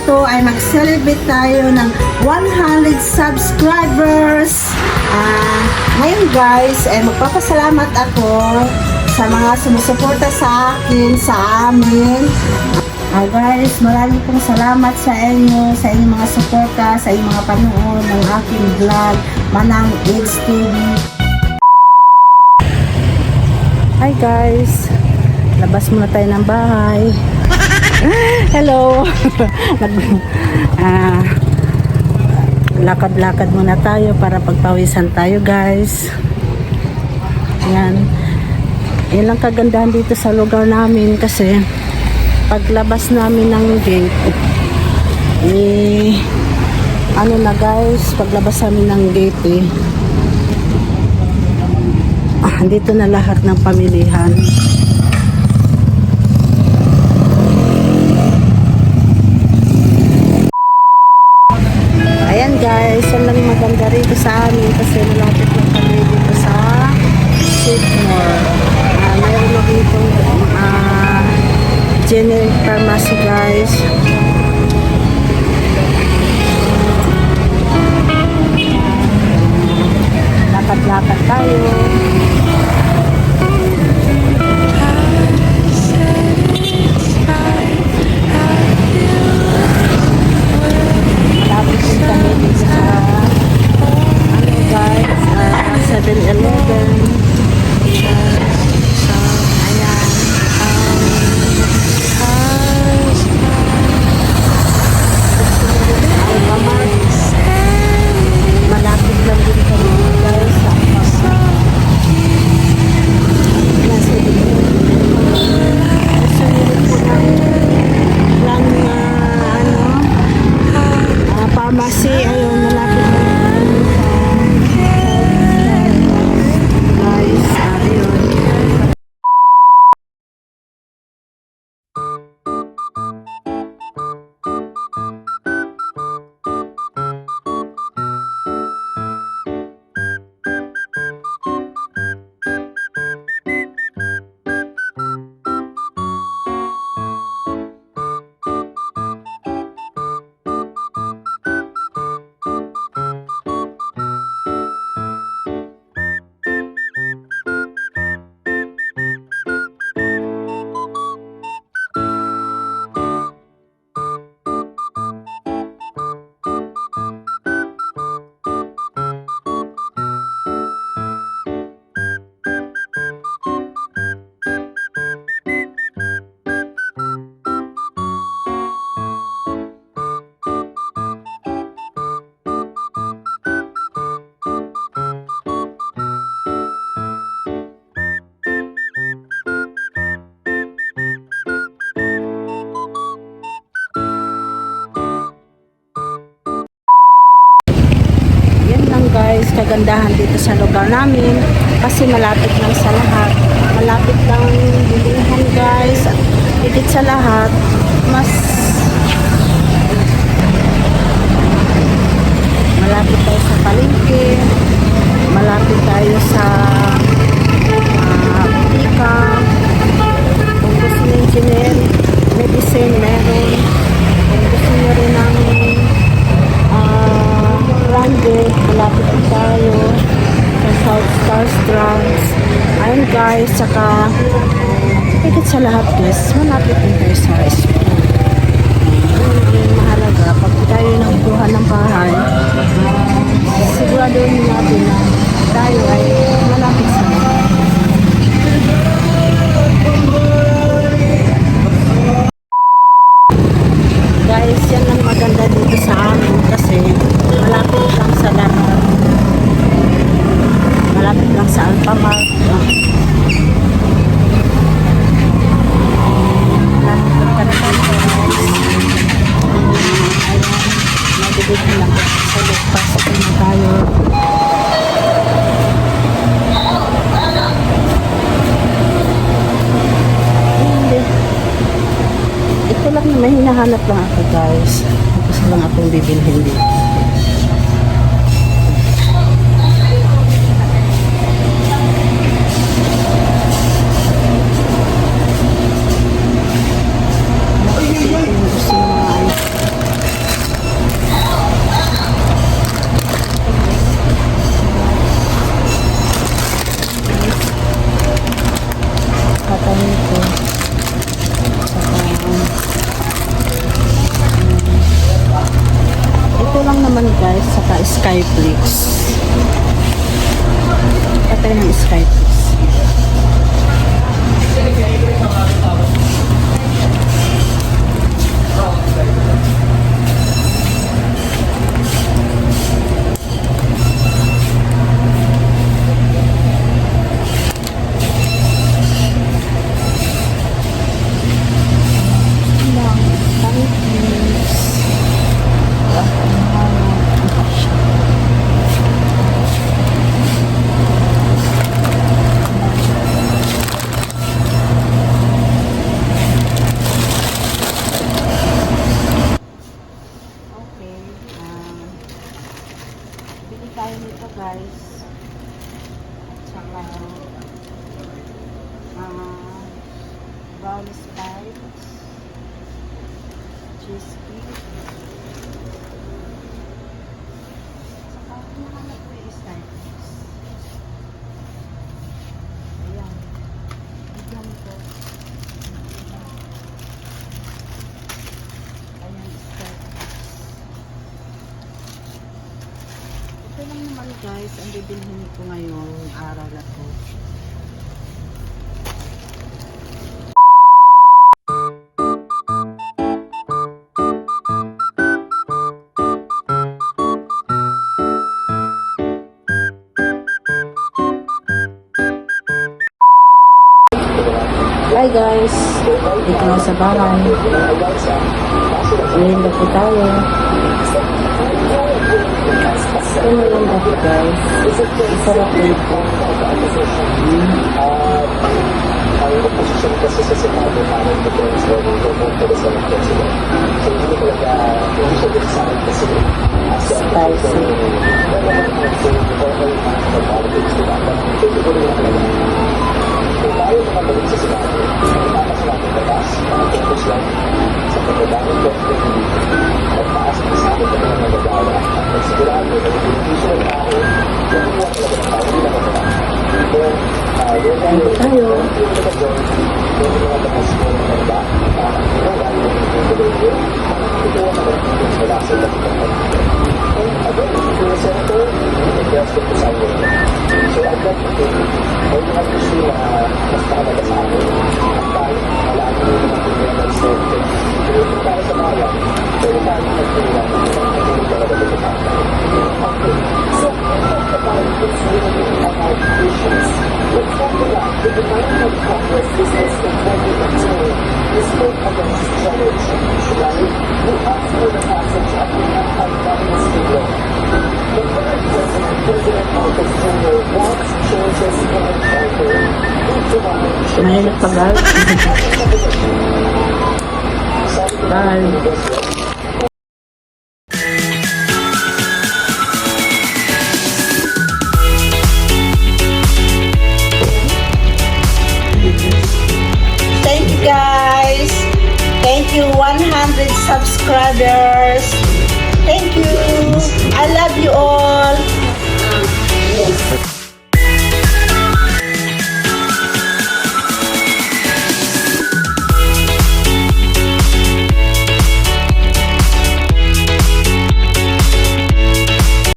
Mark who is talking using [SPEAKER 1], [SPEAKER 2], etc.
[SPEAKER 1] na to ay mag-celebrate tayo ng 100 subscribers. Ngayon guys, magpapasalamat ako sa mga sumusuporta sa akin, sa amin. Guys, maraming pong salamat sa inyo, sa inyong mga suporta, sa inyong mga panood ng aking vlog, Manang It's TV. Hi guys, labas muna tayo ng bahay. Hello. Lakad-lakad muna tayo para pagpawisan tayo guys. Yan. Yan lang kagandahan dito sa lugar namin kasi paglabas namin ng gate, ano na guys, paglabas namin ng gate dito na lahat ng pamilihan. Ayan guys, yan lang maganda rito sa amin kasi malapit lang kami dito sa Sidmore. Mayroon na dito generic pharmacy guys. Lakad-lakad tayo. Malapit din kami dito sa ano guys, 7-Eleven. Malapit lang din kami guys sa pharmacy. Ayun, malapit lang guys. Ayun. Guys, kagandahan dito sa lugar namin kasi malapit lang sa lahat, malapit lang bilihan guys, at higit sa lahat mas malapit tayo sa palengke, malapit tayo sa butika. Kung gusto nyo engineer, medicine meron, kung gusto nyo rin ng branded, malapit na tayo sa South Star Strands. Ayun guys, saka higit sa lahat guys, malapit din tayo sa school. Ang mahalaga, pag tayo nakukuha ng bahay, siguraduhin natin na tayo ay malapit sa bahay. Guys, yan ang maganda dito sa amin kasi malapit lang sa lahat. Malapit lang sa Alphamart. Malapit lang kami dito guys. Ayan, nagibig lang sa lagpas na tayo. Ito lang na may hinahanap lang ako guys. Gusto lang akong bibilhin dito. Gusto mga Skyflix. Patay ng Skyflix. Okay, bili tayo nito guys. At saka brownie spikes, cheesecake. Saka hinahanap ko yung Starbucks. Ayan. Bigyan ko. Ayan, Starbucks. Ito lang naman guys, ang bibilhin ko ngayong araw na to. Hi guys, dito na sa bahay. Ngayon na po tayo. Ngayon na po guys. Isarap po ito.
[SPEAKER 2] Ang oposisyon kasi sa Senado parang defense law ng government sa president. So hindi talaga hindi siya din sa akin kasi
[SPEAKER 1] Spicy.
[SPEAKER 2] kung tayo makabalik sa Senado, tapos natin batas, focus lang sa pagkadaming government at taas ang sa akin ng mga nagagawa at nagsigurado na yung benepisyo ng tao, nakuha talaga ng tao, hindi nakapala. Kaya,
[SPEAKER 1] Thank you tayo.
[SPEAKER 2] yung mga batas mo ng mga ito ang mga wala sa lahat. And again, yung senator, nag-request ko sa akin. So, I'd like to think, may mga gusto na mas nakalaga sa akin. At tayo, wala ko yung mga tingnan ng senator. Pero kung tayo sa bayan, pero tayo nagtingnan, hindi talaga dito sa akin. Okay. So, we talked about this really about patience. Let's talk about the Department of Congress business in 2018. We spoke against generation, right? We asked for the passage of the anti-communist law. The current president, President Marcos Jr., wants changes in the charter into the nation.
[SPEAKER 1] Mahilig pa guys. Bye. Thank you guys. Thank you 100 subscribers. Thank you. I love you all.